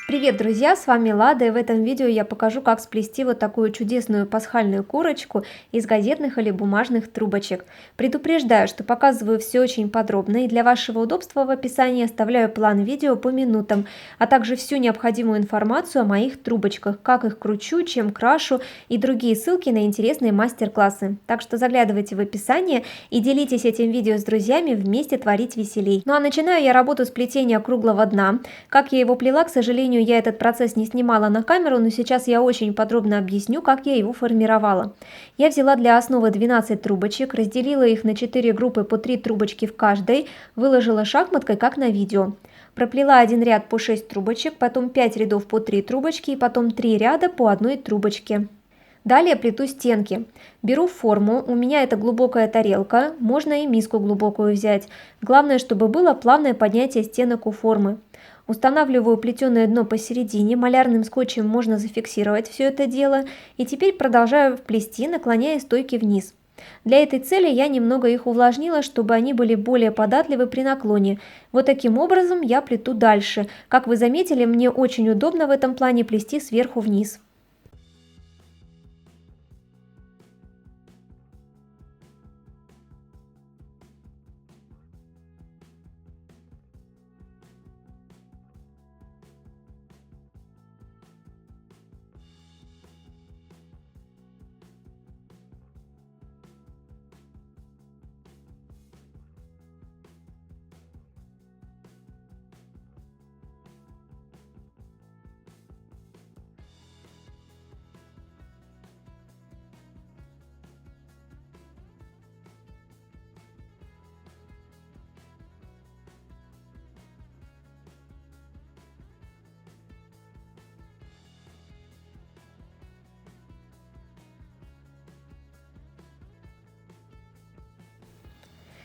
Привет, друзья! С вами Лада, и в этом видео я покажу, как сплести вот такую чудесную пасхальную курочку из газетных или бумажных трубочек. Предупреждаю, что показываю все очень подробно, и для вашего удобства в описании оставляю план видео по минутам, а также всю необходимую информацию о моих трубочках, как их кручу, чем крашу и другие ссылки на интересные мастер-классы. Так что заглядывайте в описание и делитесь этим видео с друзьями, вместе творить веселей. Ну а начинаю я работу с плетения круглого дна. Как я его плела, к сожалению, я этот процесс не снимала на камеру, но сейчас я очень подробно объясню, как я его формировала. Я взяла для основы 12 трубочек, разделила их на 4 группы по 3 трубочки в каждой, выложила шахматкой, как на видео. Проплела один ряд по 6 трубочек, потом 5 рядов по 3 трубочки и потом 3 ряда по одной трубочке. Далее плету стенки. Беру форму, у меня это глубокая тарелка, можно и миску глубокую взять. Главное, чтобы было плавное поднятие стенок у формы. Устанавливаю плетеное дно посередине, малярным скотчем можно зафиксировать все это дело, и теперь продолжаю плести, наклоняя стойки вниз. Для этой цели я немного их увлажнила, чтобы они были более податливы при наклоне. Вот таким образом я плету дальше. Как вы заметили, мне очень удобно в этом плане плести сверху вниз.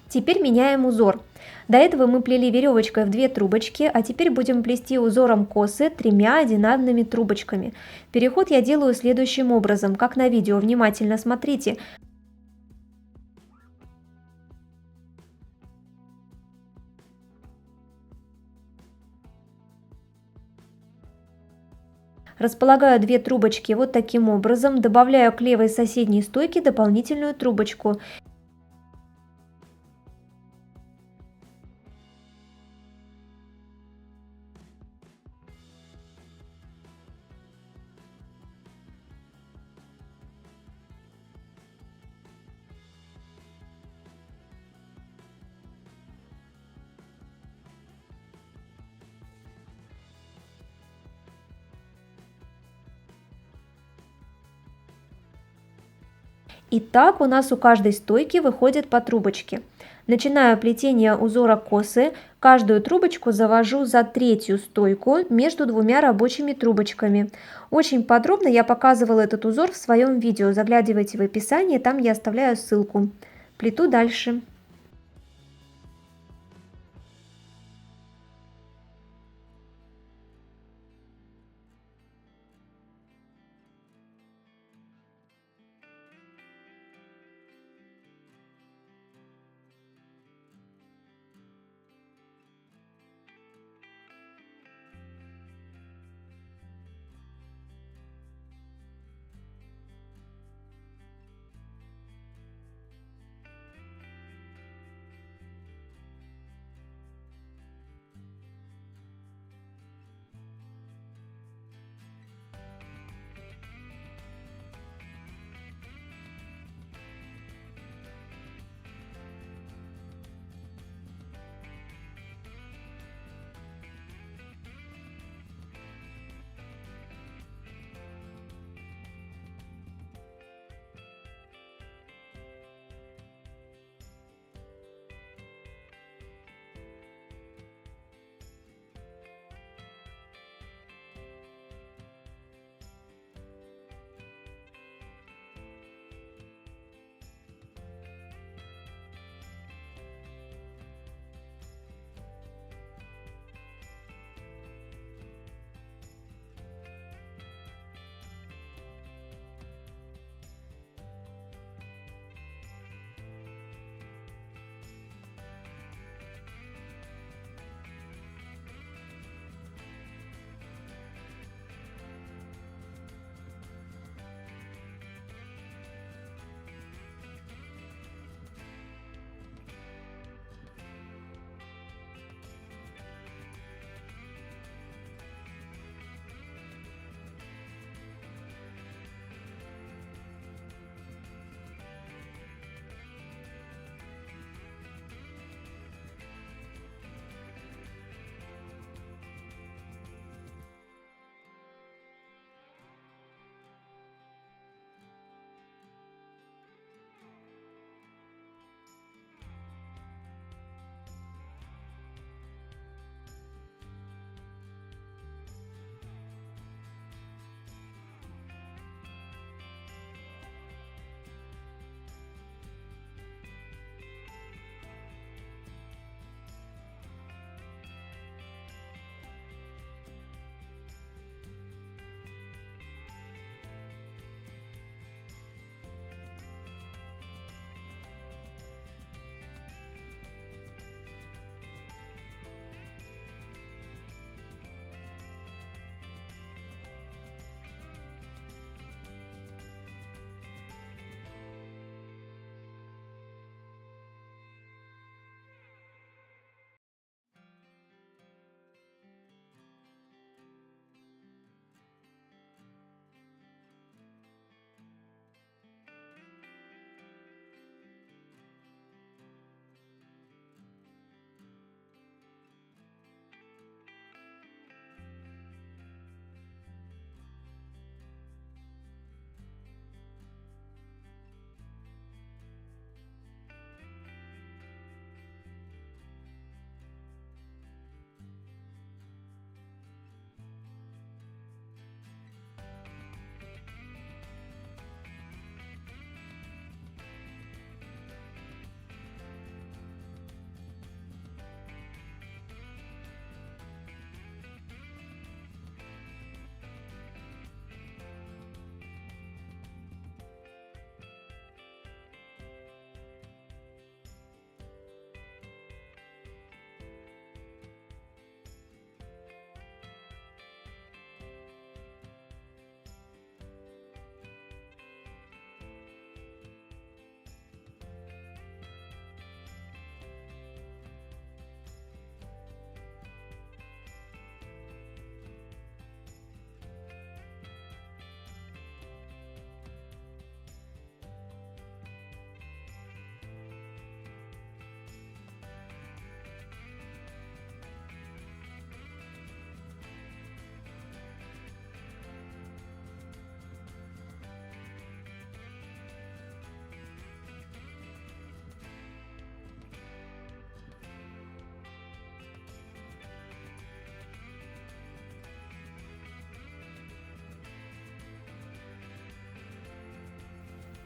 Теперь меняем узор. До этого мы плели веревочкой в 2 трубочки, а теперь будем плести узором косы 3 одинарными трубочками. Переход я делаю следующим образом, как на видео, внимательно смотрите. Располагаю 2 трубочки вот таким образом, добавляю к левой соседней стойке дополнительную трубочку. И так у нас у каждой стойки выходит по трубочке. Начинаю плетение узора косы, каждую трубочку завожу за 3-ю стойку между 2 рабочими трубочками. Очень подробно я показывала этот узор в своем видео, заглядывайте в описание, там я оставляю ссылку. Плету дальше.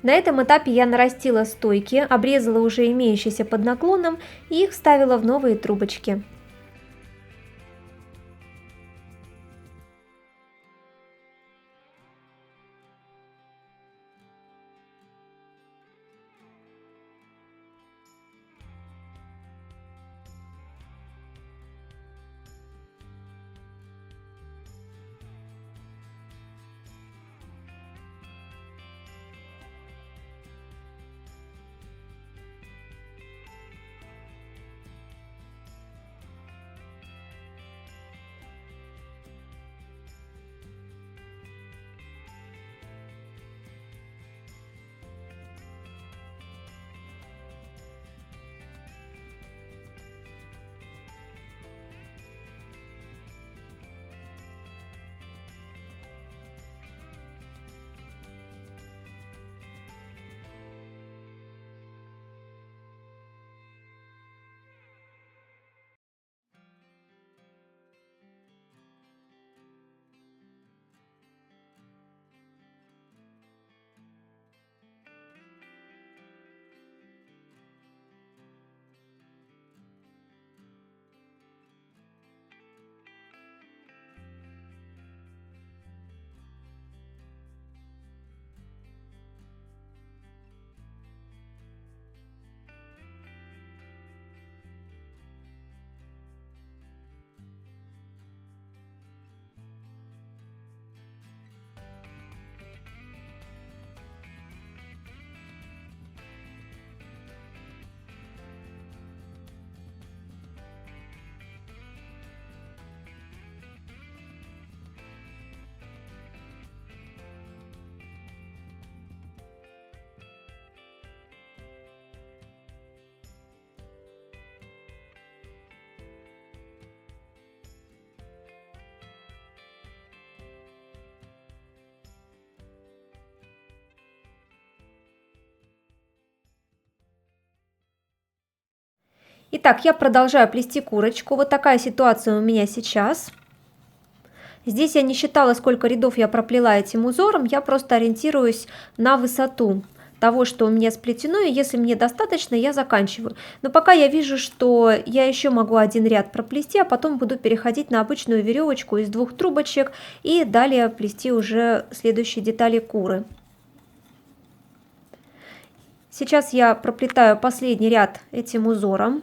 На этом этапе я нарастила стойки, обрезала уже имеющиеся под наклоном и их вставила в новые трубочки. Итак, я продолжаю плести курочку. Вот такая ситуация у меня сейчас. Здесь я не считала, сколько рядов я проплела этим узором, я просто ориентируюсь на высоту того, что у меня сплетено, и если мне достаточно, я заканчиваю. Но пока я вижу, что я еще могу один ряд проплести, а потом буду переходить на обычную веревочку из 2 трубочек и далее плести уже следующие детали куры. Сейчас я проплетаю последний ряд этим узором.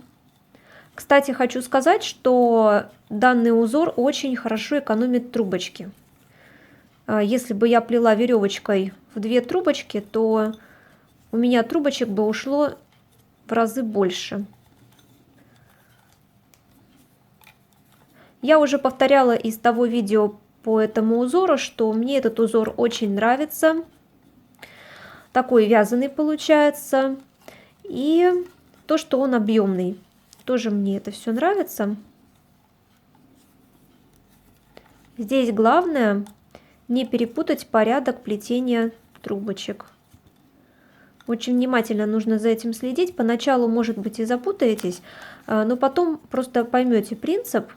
Кстати, хочу сказать, что данный узор очень хорошо экономит трубочки. Если бы я плела веревочкой в 2 трубочки, то у меня трубочек бы ушло в разы больше. Я уже повторяла из того видео по этому узору, что мне этот узор очень нравится. Такой вязаный получается. И то, что он объемный. Тоже мне это все нравится. Здесь главное не перепутать порядок плетения трубочек. Очень внимательно нужно за этим следить. Поначалу, может быть, и запутаетесь, но потом просто поймете принцип.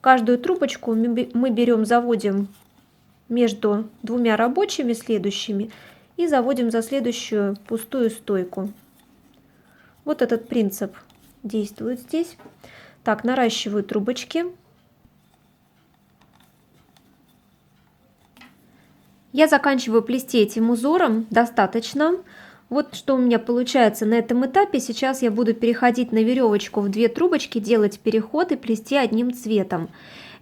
Каждую трубочку мы берем, заводим между 2 рабочими следующими и заводим за следующую пустую стойку. Вот этот принцип действует здесь. Так, наращиваю трубочки. Я заканчиваю плести этим узором, достаточно. Вот что у меня получается на этом этапе. Сейчас я буду переходить на веревочку в 2 трубочки, делать переход и плести одним цветом.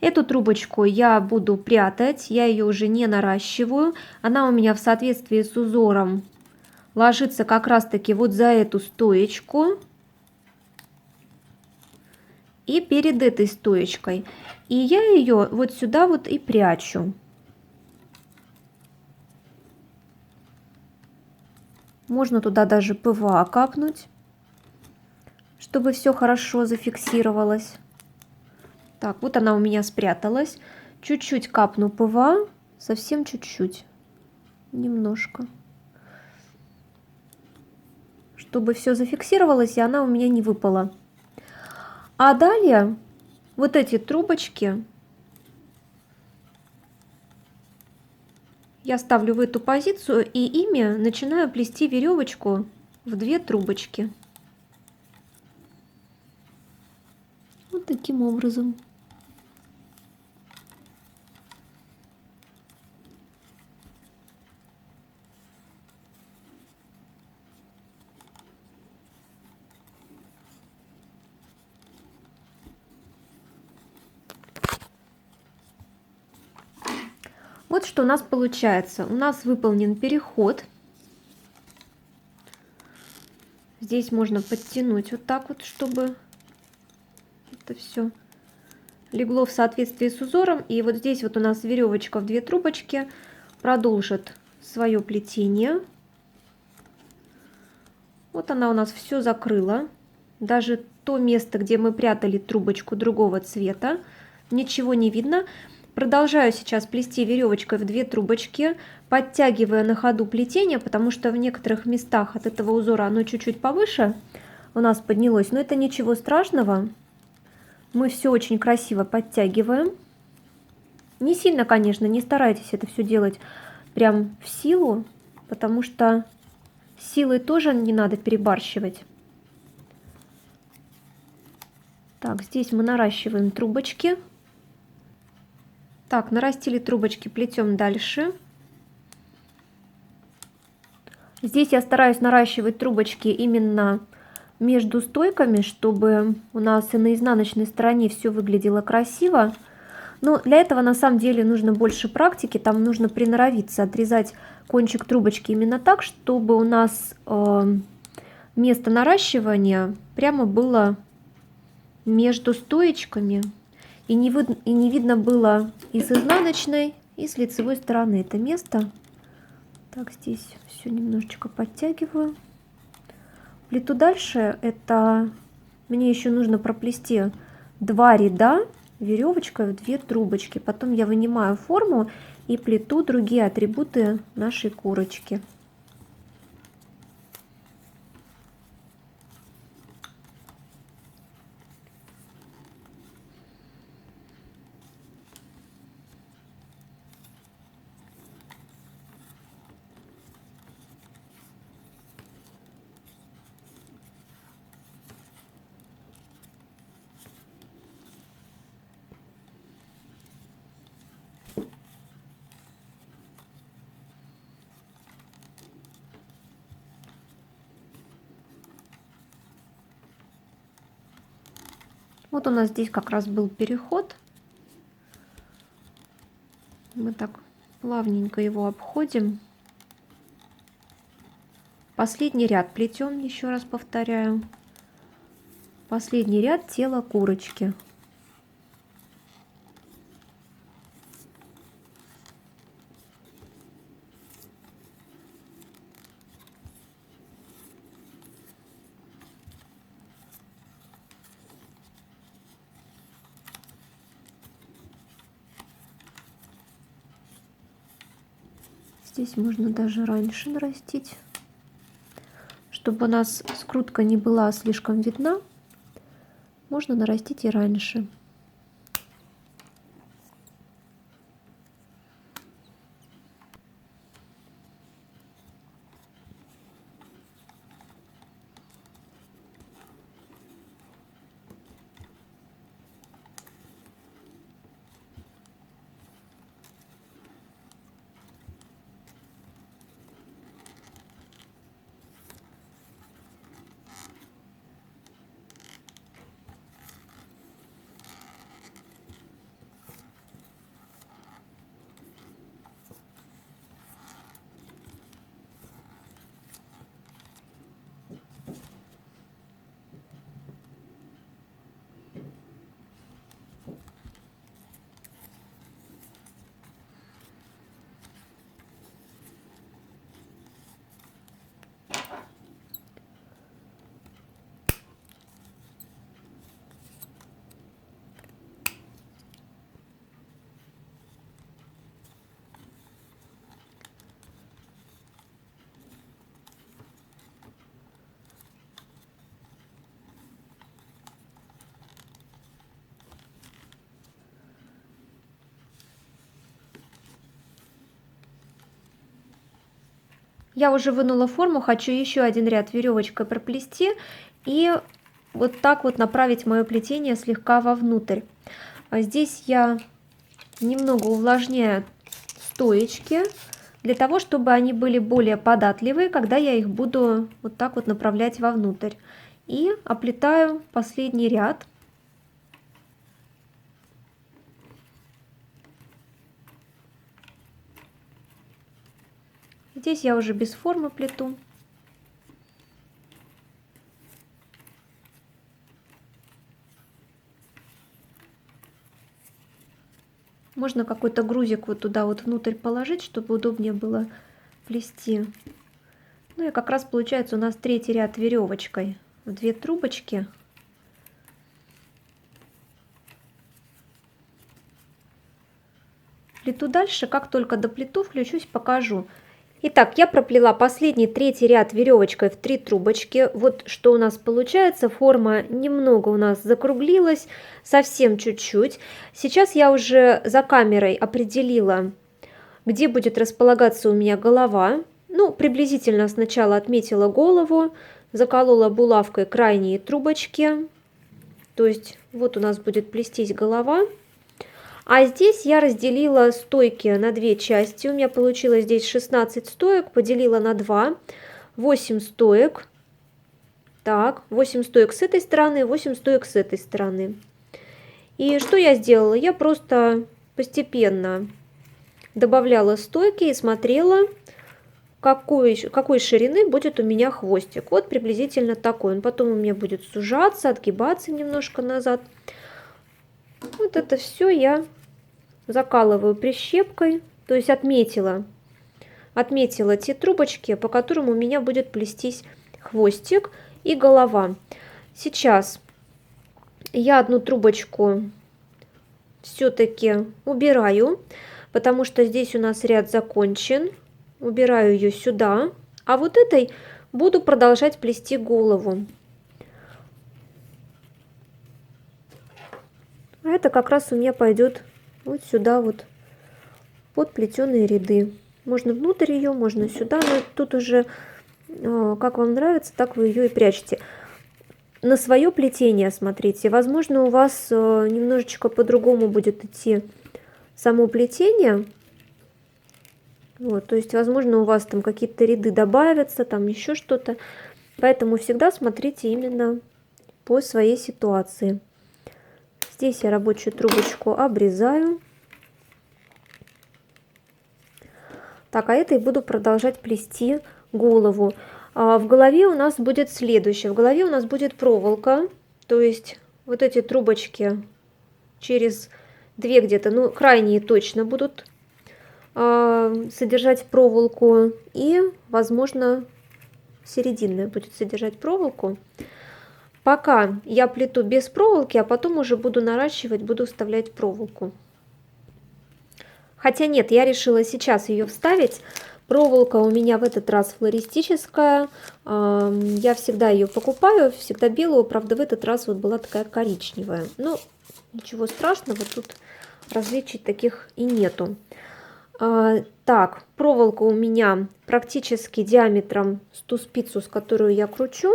Эту трубочку я буду прятать, я ее уже не наращиваю. Она у меня в соответствии с узором ложится как раз таки вот за эту стоечку и перед этой стоечкой. И я ее вот сюда вот и прячу. Можно туда даже ПВА капнуть, чтобы все хорошо зафиксировалось. Так, вот она у меня спряталась. Чуть-чуть капну ПВА, совсем чуть-чуть, немножко, чтобы все зафиксировалось и она у меня не выпала. А далее вот эти трубочки Я ставлю в эту позицию и ими начинаю плести веревочку в 2 трубочки. Вот таким образом. Вот что у нас получается. У нас выполнен переход. Здесь можно подтянуть вот так вот, чтобы это все легло в соответствии с узором. И вот здесь вот у нас веревочка в 2 трубочки продолжит свое плетение. Вот она у нас все закрыла. Даже то место, где мы прятали трубочку другого цвета, ничего не видно. Продолжаю сейчас плести веревочкой в 2 трубочки, подтягивая на ходу плетение, потому что в некоторых местах от этого узора оно чуть-чуть повыше у нас поднялось, но это ничего страшного. Мы все очень красиво подтягиваем. Не сильно, конечно, не старайтесь это все делать прям в силу, потому что силой тоже не надо перебарщивать. Так, здесь мы наращиваем трубочки. Так, нарастили трубочки, плетем дальше. Здесь я стараюсь наращивать трубочки именно между стойками, чтобы у нас и на изнаночной стороне все выглядело красиво. Но для этого на самом деле нужно больше практики, там нужно приноровиться, отрезать кончик трубочки именно так, чтобы у нас место наращивания прямо было между стоечками. И не видно было и с изнаночной, и с лицевой стороны это место. Так, здесь все немножечко подтягиваю. Плету дальше. Это мне еще нужно проплести 2 ряда веревочкой в 2 трубочки. Потом я вынимаю форму и плету другие атрибуты нашей курочки. Вот у нас здесь как раз был переход. Мы так плавненько его обходим. Последний ряд плетем, еще раз повторяю. Последний ряд тела курочки. Здесь можно даже раньше нарастить, чтобы у нас скрутка не была слишком видна. Можно нарастить и раньше. Я уже вынула форму, хочу еще один ряд веревочкой проплести и вот так вот направить мое плетение слегка вовнутрь. А здесь я немного увлажняю стоечки, для того, чтобы они были более податливые, когда я их буду вот так вот направлять вовнутрь. И оплетаю последний ряд. Здесь я уже без формы плету. Можно какой-то грузик вот туда вот внутрь положить, чтобы удобнее было плести. Ну и как раз получается у нас третий ряд веревочкой в 2 трубочки. Плету дальше, как только доплету, включусь, покажу. Итак, я проплела последний третий ряд веревочкой в 3 трубочки. Вот что у нас получается. Форма немного у нас закруглилась, совсем чуть-чуть. Сейчас я уже за камерой определила, где будет располагаться у меня голова. Ну, приблизительно сначала отметила голову, заколола булавкой крайние трубочки. То есть вот у нас будет плестись голова. А здесь я разделила стойки на 2 части. У меня получилось здесь 16 стоек, поделила на 2, 8 стоек. Так, 8 стоек с этой стороны, 8 стоек с этой стороны. И что я сделала? Я просто постепенно добавляла стойки и смотрела, какой ширины будет у меня хвостик. Вот приблизительно такой. Он потом у меня будет сужаться, отгибаться немножко назад. Вот это все я закалываю прищепкой, то есть отметила те трубочки, по которым у меня будет плестись хвостик и голова. Сейчас я одну трубочку все-таки убираю, потому что здесь у нас ряд закончен. Убираю ее сюда, а вот этой буду продолжать плести голову. А это как раз у меня пойдет вот сюда вот под плетеные ряды. Можно внутрь ее, можно сюда, но тут уже как вам нравится, так вы ее и прячете. На свое плетение смотрите. Возможно, у вас немножечко по-другому будет идти само плетение. Вот, то есть, возможно, у вас там какие-то ряды добавятся, там еще что-то. Поэтому всегда смотрите именно по своей ситуации. Здесь я рабочую трубочку обрезаю. Так, а этой буду продолжать плести голову. В голове у нас будет следующее. В голове у нас будет проволока. То есть вот эти трубочки через 2 где-то, ну, крайние точно будут содержать проволоку. И, возможно, серединная будет содержать проволоку. Пока я плету без проволоки, а потом уже буду наращивать, буду вставлять проволоку. Хотя нет, я решила сейчас ее вставить. Проволока у меня в этот раз флористическая. Я всегда ее покупаю, всегда белую. Правда, в этот раз вот была такая коричневая. Ну, ничего страшного, тут различий таких и нету. Так, проволока у меня практически диаметром с ту спицу, с которую я кручу.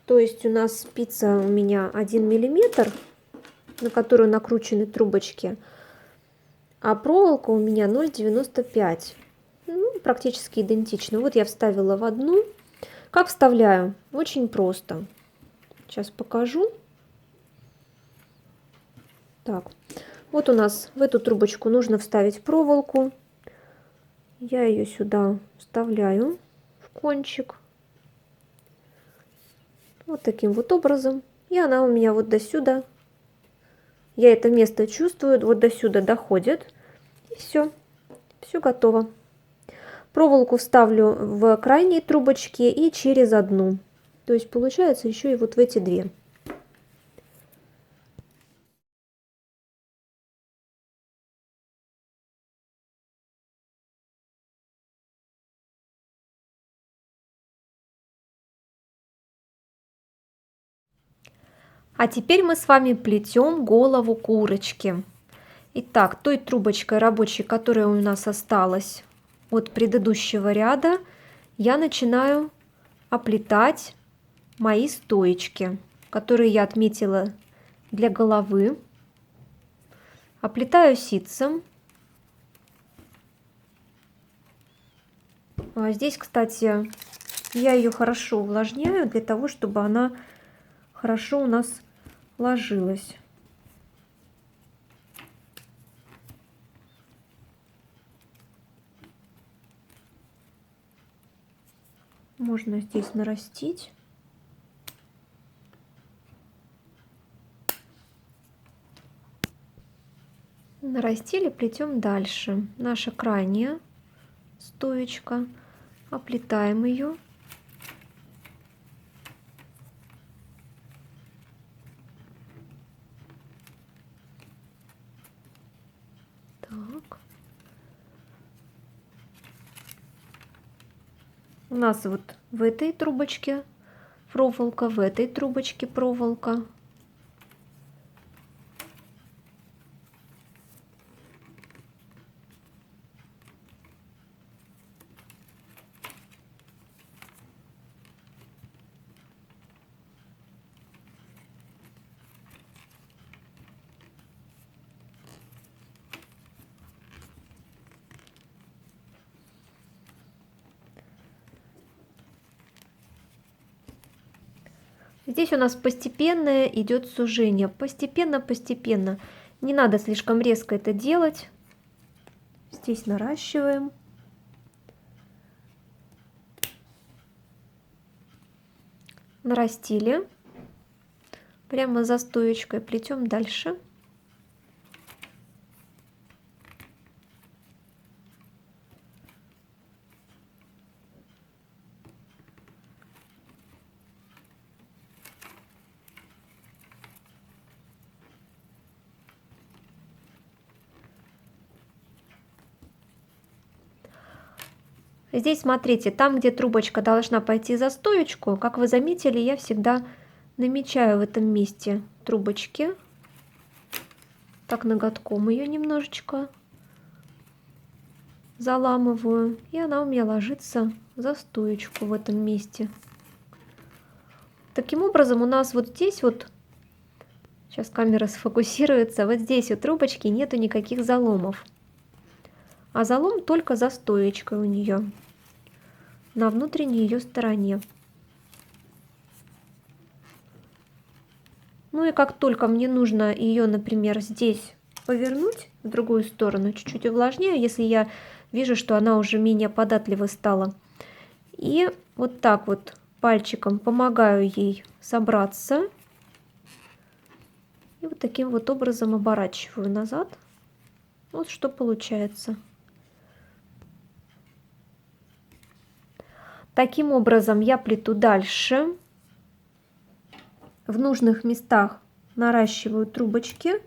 То есть у нас спица у меня 1 миллиметр, на которую накручены трубочки, а проволока у меня 0,95. Ну, практически идентично. Вот я вставила в одну. Как вставляю? Очень просто. Сейчас покажу. Так, вот у нас в эту трубочку нужно вставить проволоку. Я ее сюда вставляю в кончик. Вот таким вот образом. И она у меня вот до сюда. Я это место чувствую. Вот до сюда доходит. И все. Все готово. Проволоку вставлю в крайние трубочки и через одну. То есть получается еще и вот в эти 2. А теперь мы с вами плетем голову курочки. Итак, той трубочкой рабочей, которая у нас осталась от предыдущего ряда я начинаю оплетать мои стоечки, которые я отметила для головы. Оплетаю ситцем. Здесь, кстати, я ее хорошо увлажняю для того, чтобы она хорошо у нас ложилась. Можно здесь нарастить. Нарастили, плетем дальше. Наша крайняя стоечка. Оплетаем ее. Так. У нас вот в этой трубочке проволока, в этой трубочке проволока. Здесь у нас постепенное идет сужение. Постепенно. Не надо слишком резко это делать. Здесь наращиваем. Нарастили. Прямо за стоечкой плетем дальше. Здесь, смотрите, там, где трубочка должна пойти за стоечку, как вы заметили, я всегда намечаю в этом месте трубочки. Так, ноготком ее немножечко заламываю, и она у меня ложится за стоечку в этом месте. Таким образом, у нас вот здесь вот, сейчас камера сфокусируется, вот здесь у трубочки нету никаких заломов. А залом только за стоечкой у нее, на внутренней ее стороне. Ну и как только мне нужно ее, например, здесь повернуть в другую сторону, чуть-чуть увлажняю, если я вижу, что она уже менее податливо стала. И вот так вот пальчиком помогаю ей собраться. И вот таким вот образом оборачиваю назад. Вот что получается. Таким образом я плету дальше. В нужных местах наращиваю трубочки.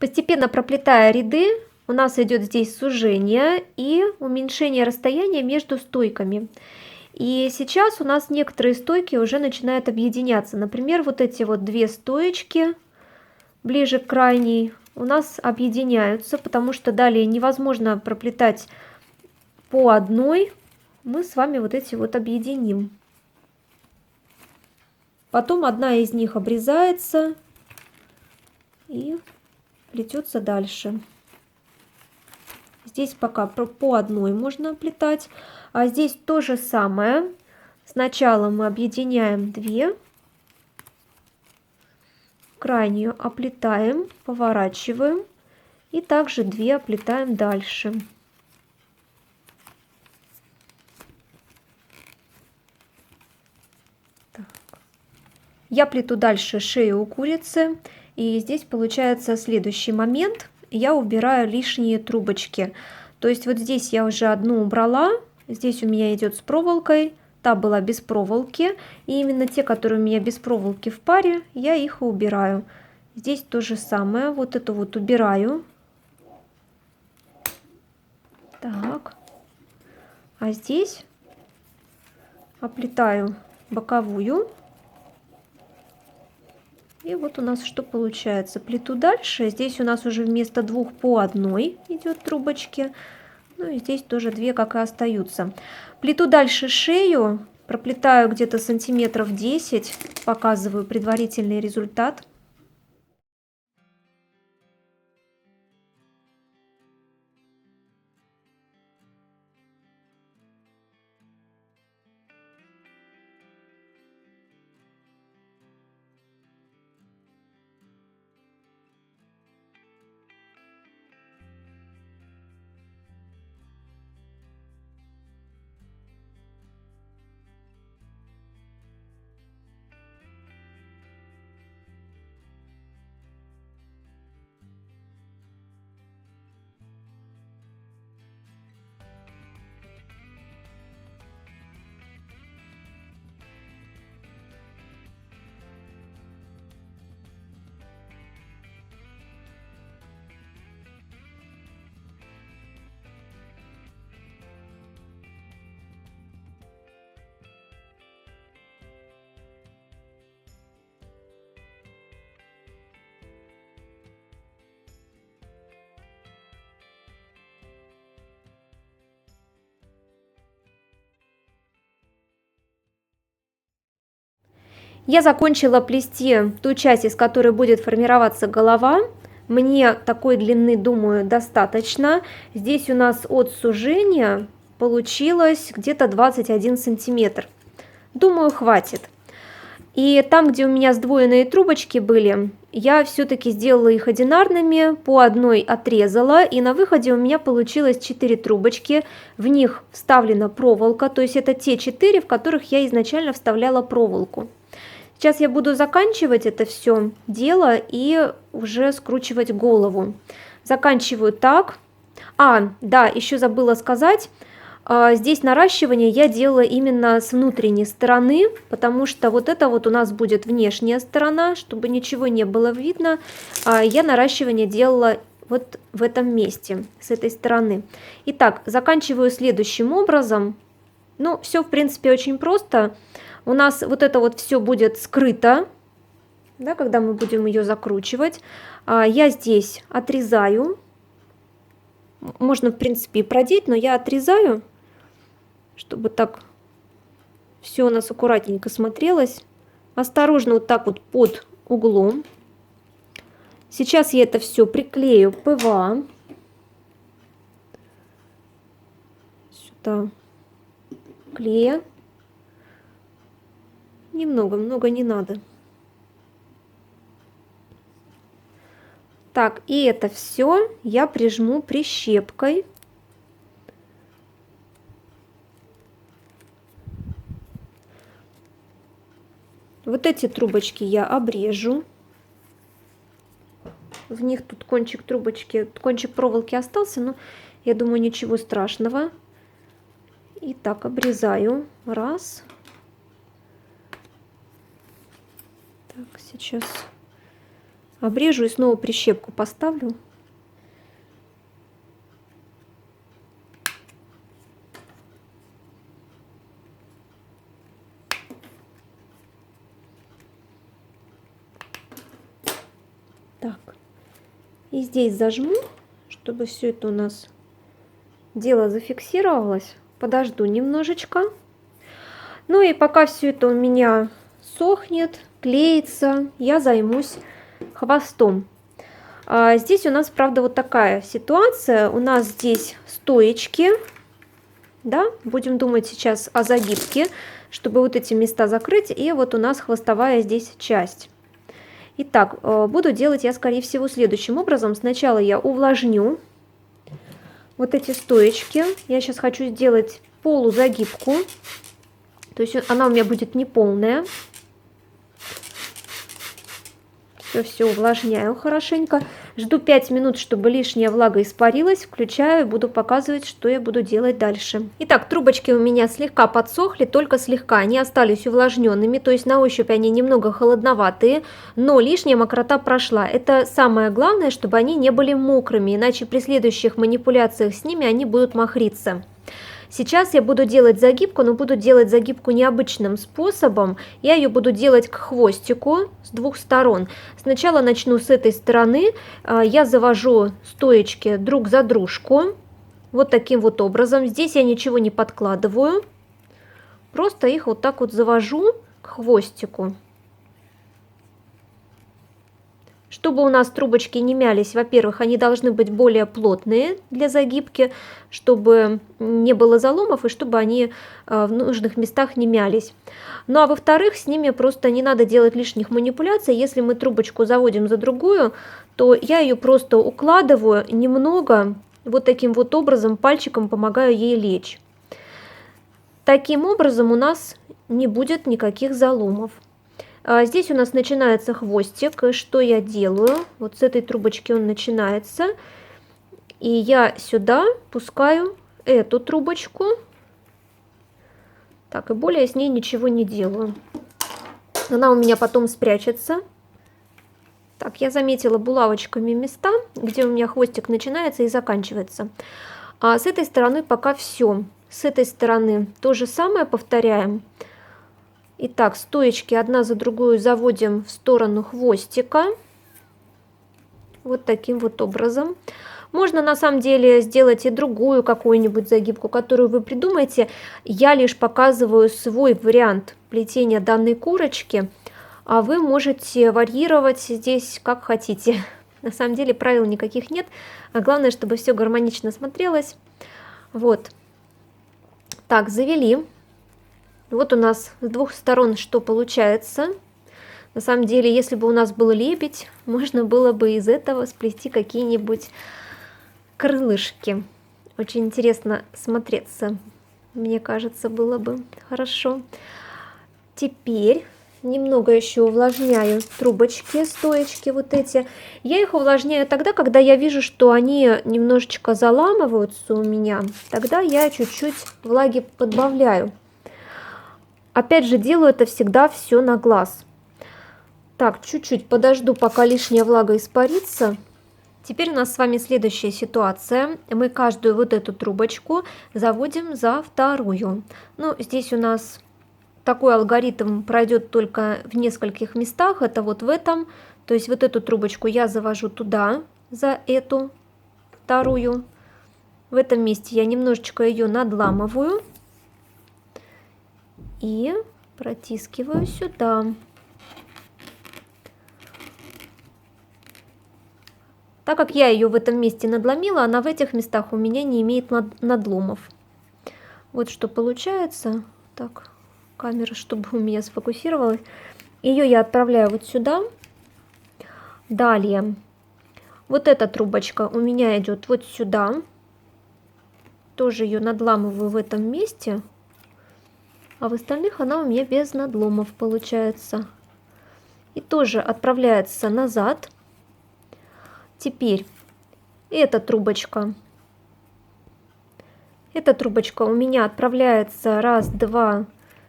Постепенно проплетая ряды, у нас идет здесь сужение и уменьшение расстояния между стойками. И сейчас у нас некоторые стойки уже начинают объединяться. Например, вот эти вот две стоечки ближе к крайней у нас объединяются, потому что далее невозможно проплетать по одной. Мы с вами вот эти вот объединим. Потом одна из них обрезается и плетется дальше. Здесь пока по одной можно плетать, а здесь то же самое. Сначала мы объединяем две, крайнюю оплетаем, поворачиваем и также две оплетаем дальше. Так. Я плету дальше шею у курицы, и здесь получается следующий момент. Я убираю лишние трубочки. То есть вот здесь я уже одну убрала, здесь у меня идет с проволокой, та была без проволоки, и именно те, которые у меня без проволоки в паре, я их убираю. Здесь то же самое, вот эту вот убираю. Так, а здесь оплетаю боковую. И вот у нас что получается. Плету дальше. Здесь у нас уже вместо двух по одной идет трубочки. Ну и здесь тоже две как и остаются. Плету дальше шею. Проплетаю где-то сантиметров 10. Показываю предварительный результат. Я закончила плести ту часть, из которой будет формироваться голова. Мне такой длины, думаю, достаточно. Здесь у нас от сужения получилось где-то 21 сантиметр. Думаю, хватит. И там, где у меня сдвоенные трубочки были, я все-таки сделала их одинарными, по одной отрезала, и на выходе у меня получилось 4 трубочки. В них вставлена проволока, то есть это те 4, в которых я изначально вставляла проволоку. Сейчас я буду заканчивать это все дело и уже скручивать голову. Заканчиваю так. Да, еще забыла сказать, здесь наращивание я делала именно с внутренней стороны, потому что вот это вот у нас будет внешняя сторона, чтобы ничего не было видно. Я наращивание делала вот в этом месте, с этой стороны. Итак, заканчиваю следующим образом. Ну, все в принципе очень просто. У нас вот это вот все будет скрыто, да, когда мы будем ее закручивать. Я здесь отрезаю. Можно, в принципе, и продеть, но я отрезаю, чтобы так все у нас аккуратненько смотрелось. Осторожно вот так вот под углом. Сейчас я это все приклею ПВА. Сюда клея. Немного, много не надо. Так, и это все я прижму прищепкой. Вот эти трубочки я обрежу. В них тут кончик трубочки, кончик проволоки остался, но я думаю, ничего страшного. И так обрезаю. Раз. Так, сейчас Обрежу и снова прищепку поставлю. Так, и здесь зажму, чтобы все это у нас дело зафиксировалось. Подожду немножечко. Ну и пока все это у меня сохнет, клеится, я займусь хвостом. Здесь у нас, правда, вот такая ситуация. У нас здесь стоечки, да, будем думать сейчас о загибке, чтобы вот эти места закрыть. И вот у нас хвостовая здесь часть. Итак, буду делать я, скорее всего, следующим образом. Сначала я увлажню вот эти стоечки. Я сейчас хочу сделать полузагибку. То есть она у меня будет неполная. Все увлажняю хорошенько. Жду 5 минут, чтобы лишняя влага испарилась. Включаю и буду показывать, что я буду делать дальше. Итак, трубочки у меня слегка подсохли, только слегка. Они остались увлажненными, то есть на ощупь они немного холодноватые, но лишняя мокрота прошла. Это самое главное, чтобы они не были мокрыми, иначе при следующих манипуляциях с ними они будут махриться. Сейчас я буду делать загибку, но буду делать загибку необычным способом. Я ее буду делать к хвостику с двух сторон. Сначала начну с этой стороны. Я завожу стоечки друг за дружку. Вот таким вот образом. Здесь я ничего не подкладываю. Просто их вот так вот завожу к хвостику. Чтобы у нас трубочки не мялись, во-первых, они должны быть более плотные для загибки, чтобы не было заломов и чтобы они в нужных местах не мялись. Ну а во-вторых, с ними просто не надо делать лишних манипуляций. Если мы трубочку заводим за другую, то я ее просто укладываю немного, вот таким вот образом пальчиком помогаю ей лечь. Таким образом у нас не будет никаких заломов. Здесь у нас начинается хвостик. Что я делаю? Вот с этой трубочки он начинается. И я сюда пускаю эту трубочку. Так, и более с ней ничего не делаю. Она у меня потом спрячется. Так, я заметила булавочками места, где у меня хвостик начинается и заканчивается. А с этой стороны пока все. С этой стороны то же самое повторяем. Итак, стоечки одна за другую заводим в сторону хвостика. Вот таким вот образом. Можно на самом деле сделать и другую какую-нибудь загибку, которую вы придумаете. Я лишь показываю свой вариант плетения данной курочки, а вы можете варьировать здесь как хотите. На самом деле правил никаких нет. А главное, чтобы все гармонично смотрелось. Вот. Так, завели. Вот у нас с двух сторон что получается. На самом деле, если бы у нас был лебедь, можно было бы из этого сплести какие-нибудь крылышки. Очень интересно смотреться, мне кажется, было бы хорошо. Теперь немного еще увлажняю трубочки, стоечки вот эти. Я их увлажняю тогда, когда я вижу, что они немножечко заламываются у меня. Тогда я чуть-чуть влаги подбавляю. Опять же, делаю это всегда все на глаз. Так, чуть-чуть подожду, пока лишняя влага испарится. Теперь у нас с вами следующая ситуация. Мы каждую вот эту трубочку заводим за вторую. Ну, здесь у нас такой алгоритм пройдет только в нескольких местах. Это вот в этом. То есть вот эту трубочку я завожу туда, за эту вторую. В этом месте я немножечко ее надламываю. И протискиваю сюда. Так как я ее в этом месте надломила, она в этих местах у меня не имеет надломов. Вот что получается. Так, камера, чтобы у меня сфокусировалась. Ее я отправляю вот сюда. Далее, вот эта трубочка у меня идет вот сюда. Тоже ее надламываю в этом месте. А в остальных она у меня без надломов получается. И тоже отправляется назад. Теперь эта трубочка у меня отправляется раз, два,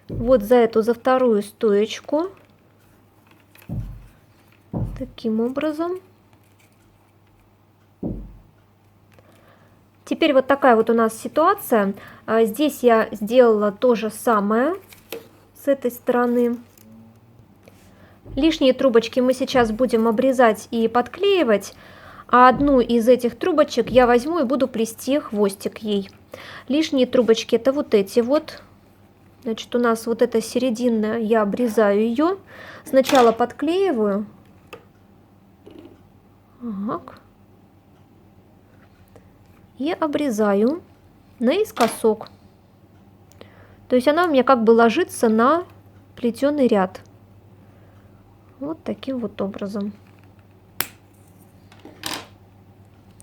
вот за эту, за вторую стоечку. Вот Таким образом. Теперь вот такая вот у нас ситуация. Здесь я сделала то же самое с этой стороны. Лишние трубочки мы сейчас будем обрезать и подклеивать, а одну из этих трубочек я возьму и буду плести хвостик ей. Лишние трубочки это вот эти вот. Значит, у нас вот эта серединная, я обрезаю ее. Сначала подклеиваю. Так. И обрезаю наискосок. То есть она у меня как бы ложится на плетеный ряд. Вот таким вот образом.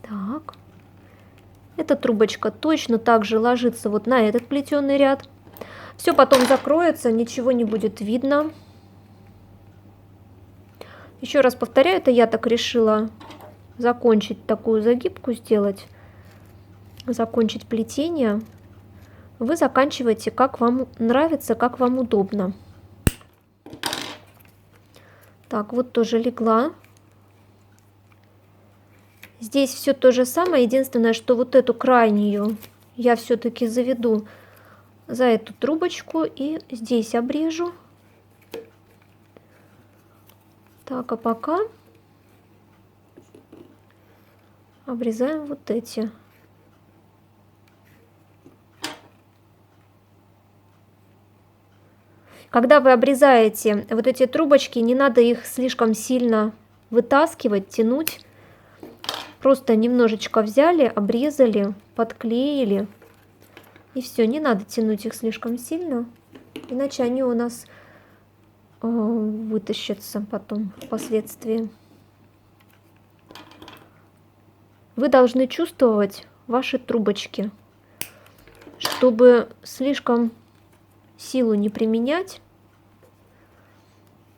Так. Эта трубочка точно так же ложится вот на этот плетеный ряд. Все потом закроется, ничего не будет видно. Еще раз повторяю, это я так решила закончить такую загибку сделать. Закончить плетение. Вы заканчиваете, как вам нравится, как вам удобно. Так, вот тоже легла. Здесь все то же самое. Единственное, что вот эту крайнюю я все-таки заведу за эту трубочку и здесь обрежу. Так, а пока обрезаем вот эти. Когда вы обрезаете вот эти трубочки, не надо их слишком сильно вытаскивать, тянуть. Просто немножечко взяли, обрезали, подклеили. И все, не надо тянуть их слишком сильно, иначе они у нас вытащатся потом впоследствии. Вы должны чувствовать ваши трубочки, чтобы слишком силу не применять.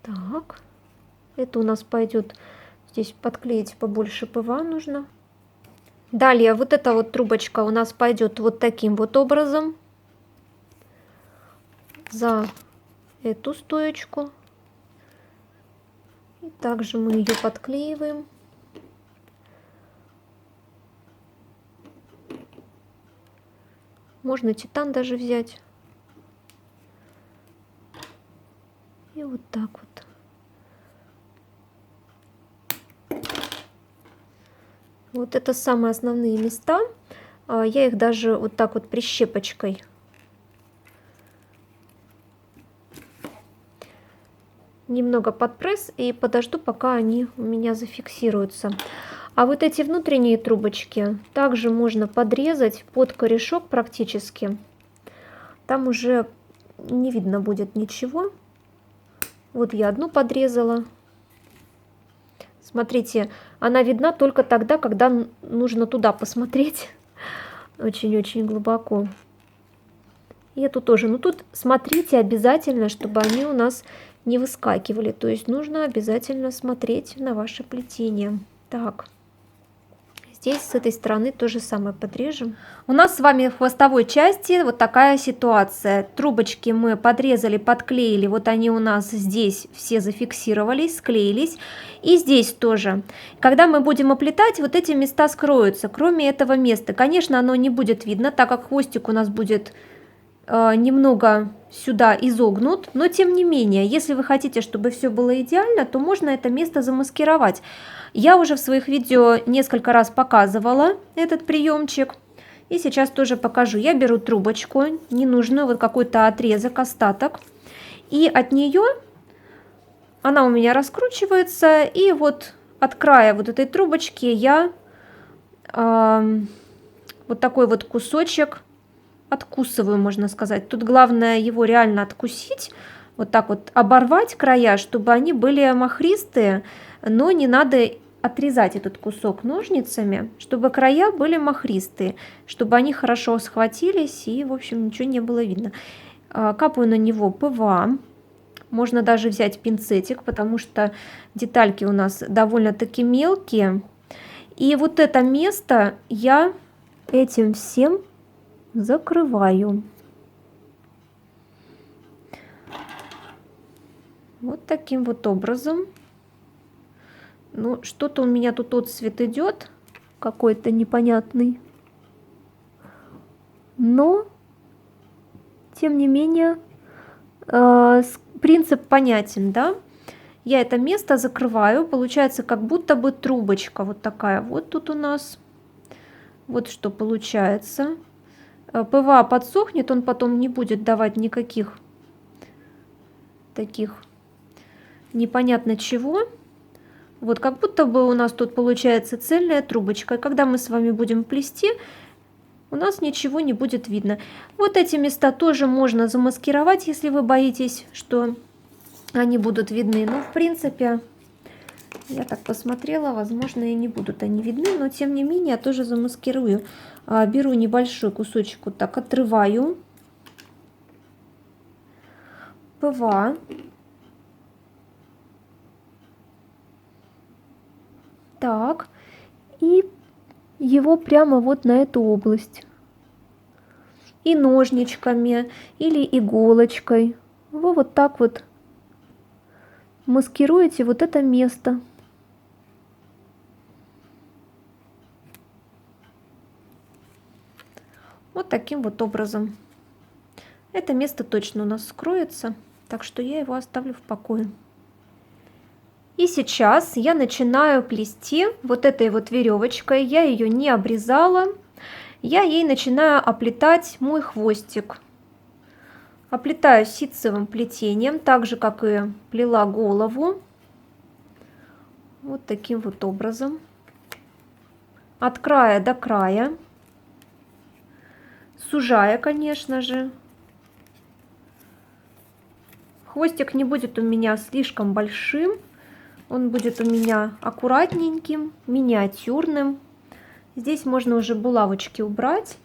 Так, это у нас пойдет, здесь подклеить побольше ПВА нужно. Далее вот эта вот трубочка у нас пойдет вот таким вот образом за эту стоечку. И также мы ее подклеиваем. Можно титан даже взять. И вот так вот. Вот это самые основные места. Я их даже вот так вот прищепочкой немного подпресс и подожду, пока они у меня зафиксируются. А вот эти внутренние трубочки также можно подрезать под корешок практически. Там уже не видно будет ничего. Вот я одну подрезала. Смотрите, она видна только тогда, когда нужно туда посмотреть. Очень-очень глубоко. И эту тоже. Но тут смотрите обязательно, чтобы они у нас не выскакивали. То есть нужно обязательно смотреть на ваше плетение. Так. Здесь с этой стороны то же самое подрежем. У нас с вами в хвостовой части вот такая ситуация. Трубочки мы подрезали, подклеили. Вот они у нас здесь все зафиксировались, склеились. И здесь тоже. Когда мы будем оплетать, вот эти места скроются. Кроме этого места. Конечно, оно не будет видно, так как хвостик у нас будет немного сюда изогнут. Но тем не менее, если вы хотите, чтобы все было идеально, то можно это место замаскировать. Я уже в своих видео несколько раз показывала этот приемчик. И сейчас тоже покажу. Я беру трубочку, ненужную, вот какой-то отрезок, остаток. И от нее она у меня раскручивается. И вот от края вот этой трубочки я вот такой вот кусочек откусываю, можно сказать. Тут главное его реально откусить. Вот так вот оборвать края, чтобы они были махристые. Но не надо отрезать этот кусок ножницами, чтобы края были махристые, чтобы они хорошо схватились и, в общем, ничего не было видно. Капаю на него ПВА. Можно даже взять пинцетик, потому что детальки у нас довольно-таки мелкие. И вот это место я этим всем закрываю. Вот таким вот образом. Ну, что-то у меня тут отцвет идет, какой-то непонятный. Но, тем не менее, принцип понятен, да? Я это место закрываю, получается как будто бы трубочка вот такая. Вот тут у нас, вот что получается. ПВА подсохнет, он потом не будет давать никаких таких непонятно чего. Вот как будто бы у нас тут получается цельная трубочка. И когда мы с вами будем плести, у нас ничего не будет видно. Вот эти места тоже можно замаскировать, если вы боитесь, что они будут видны. Но в принципе, я так посмотрела, возможно, и не будут они видны, но тем не менее я тоже замаскирую. Беру небольшой кусочек, вот так отрываю. ПВА. Так. И его прямо вот на эту область. И ножничками, или иголочкой. Вы вот так вот маскируете вот это место. Вот таким вот образом. Это место точно у нас скроется, так что я его оставлю в покое. И сейчас я начинаю плести вот этой вот веревочкой. Я ее не обрезала. Я ей начинаю оплетать мой хвостик. Оплетаю ситцевым плетением, так же как и плела голову. Вот таким вот образом. От края до края. Сужая, конечно же. Хвостик не будет у меня слишком большим. Он будет у меня аккуратненьким, миниатюрным. Здесь можно уже булавочки убрать.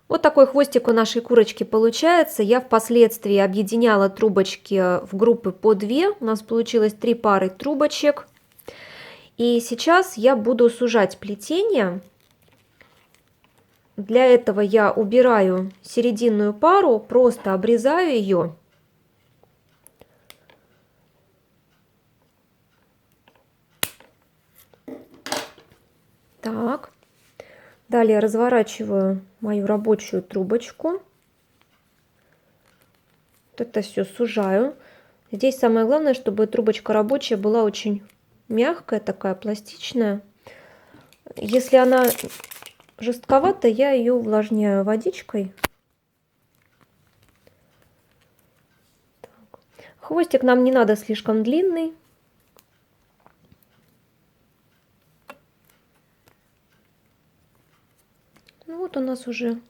Вот такой хвостик у нашей курочки получается. Я впоследствии объединяла трубочки в группы по 2. У нас получилось 3 пары трубочек. И сейчас я буду сужать плетение. Для этого я убираю серединную пару, просто обрезаю ее. Так. Далее разворачиваю мою рабочую трубочку. Вот это все сужаю. Здесь самое главное, чтобы трубочка рабочая была очень мягкая, такая пластичная. Если она жестковата, я ее увлажняю водичкой. Так. Хвостик нам не надо слишком длинный. Вот у нас уже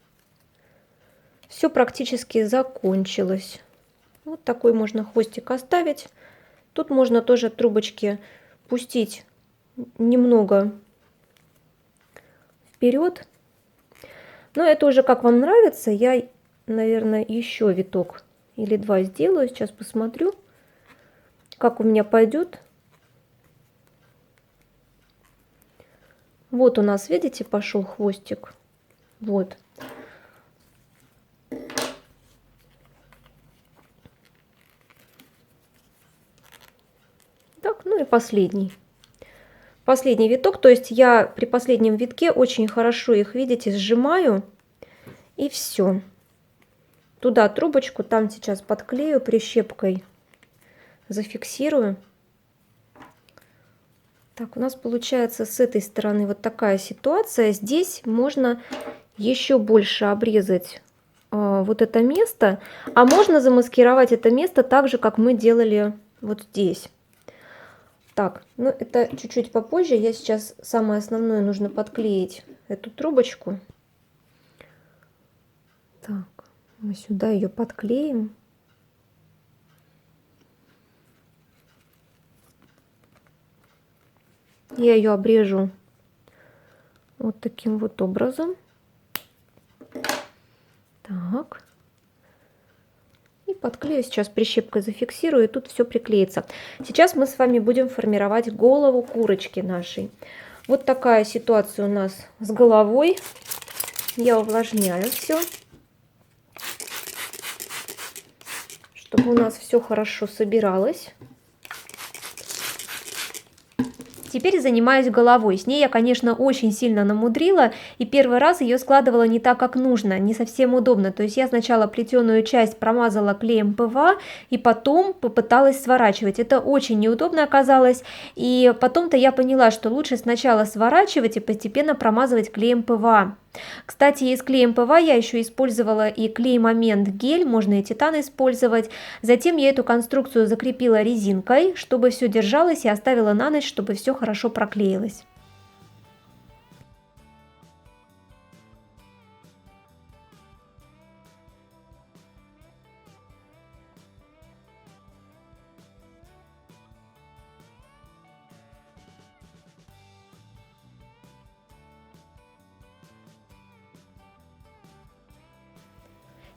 все практически закончилось. Вот такой можно хвостик оставить. Тут можно тоже трубочки пустить немного вперед. Но это уже как вам нравится. Я, наверное, еще виток или 2 сделаю. Сейчас посмотрю, как у меня пойдет. Вот у нас, видите, пошел хвостик. Вот. Так, ну и последний. последний виток, то есть я при последнем витке очень хорошо их, видите, сжимаю, и все. Туда трубочку, там сейчас подклею прищепкой, зафиксирую. Так, у нас получается с этой стороны вот такая ситуация. Здесь можно еще больше обрезать вот это место, а можно замаскировать это место так же, как мы делали вот здесь. Так, ну это чуть-чуть попозже. Я сейчас самое основное нужно подклеить эту трубочку. Так, мы сюда ее подклеим. Я ее обрежу вот таким вот образом. Так. И подклею, сейчас прищепкой зафиксирую, и тут все приклеится. Сейчас мы с вами будем формировать голову курочки нашей. Вот такая ситуация у нас с головой. Я увлажняю все, чтобы у нас все хорошо собиралось. Теперь занимаюсь головой. С ней я, конечно, очень сильно намудрила, и первый раз ее складывала не так, как нужно, не совсем удобно. То есть я сначала плетеную часть промазала клеем ПВА, и потом попыталась сворачивать. Это очень неудобно оказалось, и потом-то я поняла, что лучше сначала сворачивать и постепенно промазывать клеем ПВА. Кстати, из клеем ПВА я еще использовала и клей-момент гель, можно и титан использовать. Затем я эту конструкцию закрепила резинкой, чтобы все держалось, и оставила на ночь, чтобы все хорошо проклеилось.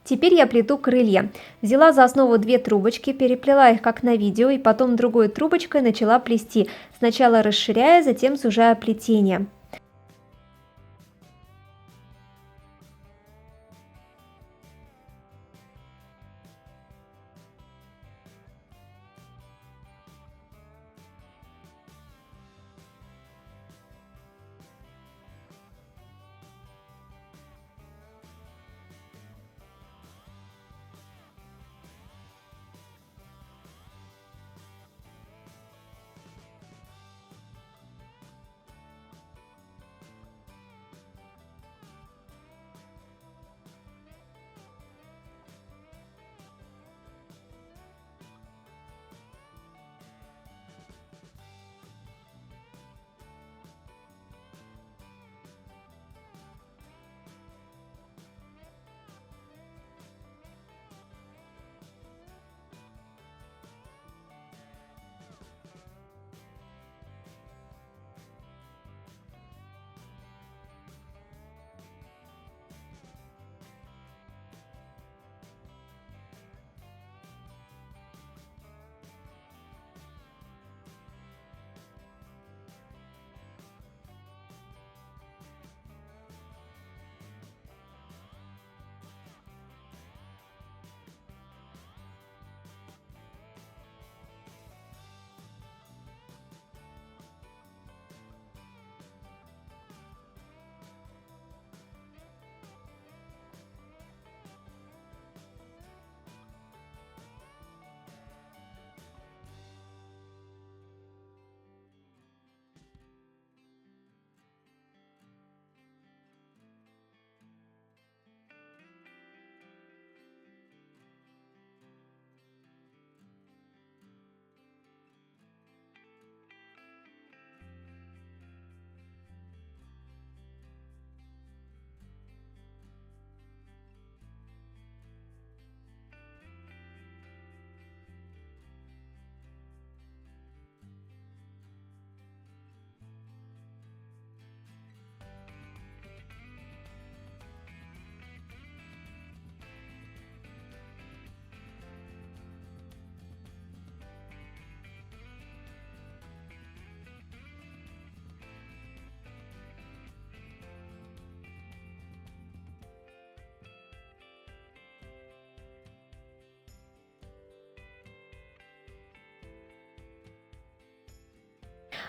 Теперь я плету крылья. Взяла за основу 2 трубочки, переплела их как на видео, и потом другой трубочкой начала плести, сначала расширяя, затем сужая плетение.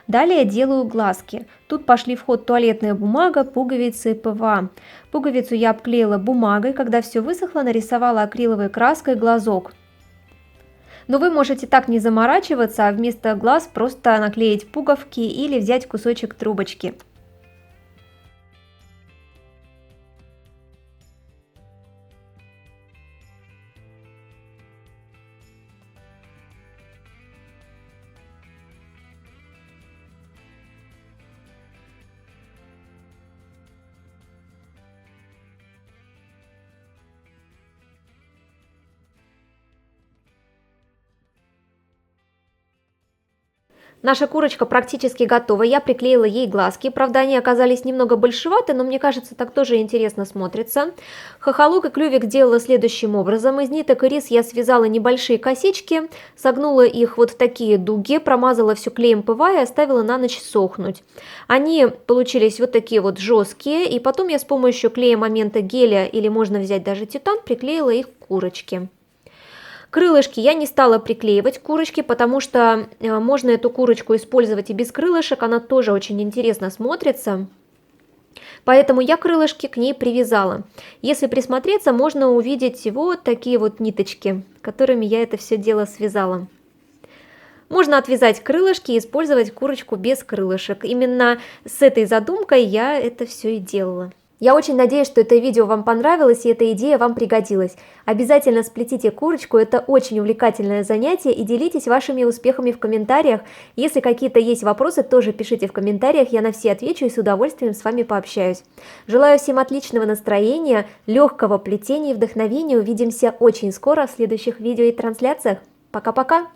Далее делаю глазки. Тут пошли в ход туалетная бумага, пуговицы и ПВА. Пуговицу я обклеила бумагой, когда все высохло, нарисовала акриловой краской глазок. Но вы можете так не заморачиваться, а вместо глаз просто наклеить пуговки или взять кусочек трубочки. Наша курочка практически готова, я приклеила ей глазки, правда они оказались немного большеваты, но мне кажется, так тоже интересно смотрится. Хохолок и клювик делала следующим образом. Из ниток и рис я связала небольшие косички, согнула их вот в такие дуги, промазала все клеем ПВА и оставила на ночь сохнуть. Они получились вот такие вот жесткие, и потом я с помощью клея момента геля, или можно взять даже титан, приклеила их к курочке. Крылышки я не стала приклеивать к курочке, потому что можно эту курочку использовать и без крылышек, она тоже очень интересно смотрится. Поэтому я крылышки к ней привязала. Если присмотреться, можно увидеть вот такие вот ниточки, которыми я это все дело связала. Можно отвязать крылышки и использовать курочку без крылышек. Именно с этой задумкой я это все и делала. Я очень надеюсь, что это видео вам понравилось и эта идея вам пригодилась. Обязательно сплетите курочку, это очень увлекательное занятие, и делитесь вашими успехами в комментариях. Если какие-то есть вопросы, тоже пишите в комментариях, я на все отвечу и с удовольствием с вами пообщаюсь. Желаю всем отличного настроения, легкого плетения и вдохновения. Увидимся очень скоро в следующих видео и трансляциях. Пока-пока!